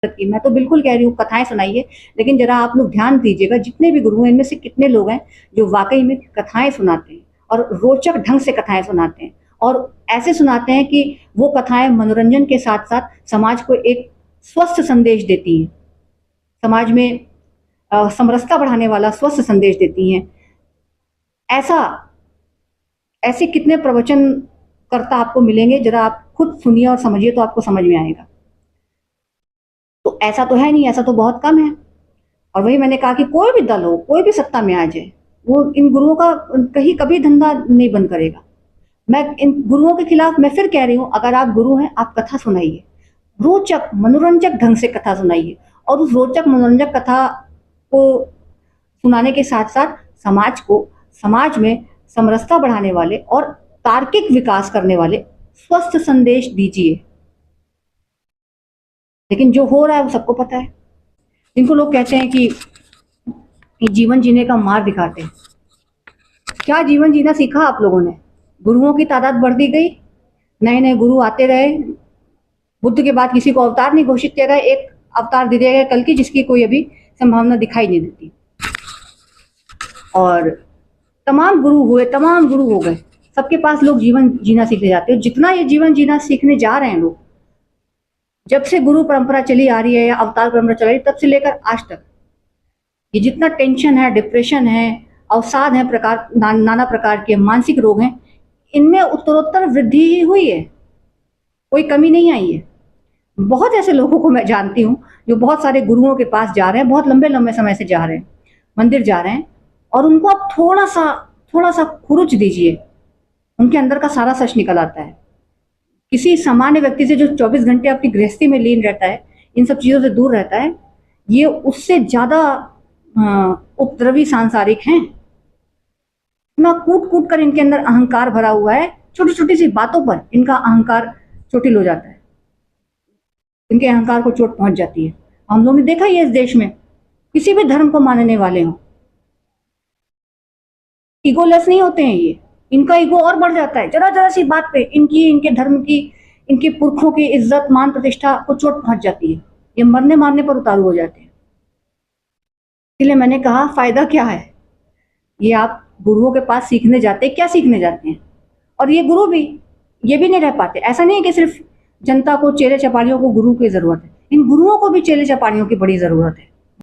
की। मैं तो बिल्कुल कह रही हूँ कथाएं सुनाइए, लेकिन जरा आप लोग ध्यान दीजिएगा, जितने भी गुरु हैं इनमें से कितने लोग हैं जो वाकई में कथाएं सुनाते हैं और रोचक ढंग से कथाएं सुनाते हैं, और ऐसे सुनाते हैं कि वो कथाएं मनोरंजन के साथ साथ समाज को एक स्वस्थ संदेश देती हैं, समाज में समरसता बढ़ाने वाला स्वस्थ संदेश देती हैं। ऐसा ऐसे कितने प्रवचन करता आपको मिलेंगे, जरा आप खुद सुनिए और समझिए तो आपको समझ में आएगा। तो ऐसा तो है नहीं, ऐसा तो बहुत कम है। और वही मैंने कहा कि कोई भी दल हो, कोई भी सत्ता में आ जाए, वो इन गुरुओं का कहीं कभी धंधा नहीं बंद करेगा। मैं इन गुरुओं के खिलाफ मैं फिर कह रही हूँ, अगर आप गुरु हैं आप कथा सुनाइए, रोचक मनोरंजक ढंग से कथा सुनाइए, और उस रोचक मनोरंजक कथा को सुनाने के साथ साथ समाज में समरसता बढ़ाने वाले और तार्किक विकास करने वाले स्वस्थ संदेश दीजिए। लेकिन जो हो रहा है वो सबको पता है। जिनको लोग कहते हैं कि जीवन जीने का मार्ग दिखाते हैं, क्या जीवन जीना सीखा आप लोगों ने? गुरुओं की तादाद बढ़ती गई, नए नए गुरु आते रहे, बुद्ध के बाद किसी को अवतार नहीं घोषित किया गया, एक अवतार दे दिया गया कल की, जिसकी कोई अभी संभावना दिखाई नहीं देती। और तमाम गुरु हो गए, सबके पास लोग जीवन जीना सीखने जाते हैं। जितना ये जीवन जीना सीखने जा रहे हैं लोग, जब से गुरु परंपरा चली आ रही है या अवतार परंपरा चल रही है, तब से लेकर आज तक ये जितना टेंशन है, डिप्रेशन है, अवसाद है, नाना प्रकार के मानसिक रोग हैं, इनमें उत्तरोत्तर वृद्धि ही हुई है, कोई कमी नहीं आई है। बहुत ऐसे लोगों को मैं जानती हूँ जो बहुत सारे गुरुओं के पास जा रहे हैं, बहुत लंबे लंबे समय से जा रहे हैं, मंदिर जा रहे हैं, और उनको आप थोड़ा सा खुरुच दीजिए, उनके अंदर का सारा सच निकल आता है। किसी सामान्य व्यक्ति से जो 24 घंटे अपनी गृहस्थी में लीन रहता है, इन सब चीजों से दूर रहता है, ये उससे ज्यादा उपद्रवी सांसारिक हैं। इतना कूट कूट कर इनके अंदर अहंकार भरा हुआ है, छोटी छोटी सी बातों पर इनका अहंकार चोटिल हो जाता है, इनके अहंकार को चोट पहुंच जाती है। हम लोग ने देखा ही है इस देश में, किसी भी धर्म को मानने वाले हों, ईगोलेस नहीं होते हैं ये, इनका ईगो और बढ़ जाता है। जरा जरा सी बात पे इनके धर्म की, इनके पुरखों की इज्जत मान प्रतिष्ठा को चोट पहुंच जाती है, ये मरने मारने पर उतारू हो जाते हैं। इसलिए मैंने कहा फायदा क्या है, ये आप गुरुओं के पास सीखने जाते हैं, क्या सीखने जाते हैं? और ये गुरु भी ये भी नहीं रह पाते। ऐसा नहीं है कि सिर्फ जनता को, चेले चपाड़ियों को गुरु की जरूरत है, इन गुरुओं को भी चेले चपाड़ियों की बड़ी जरूरत है।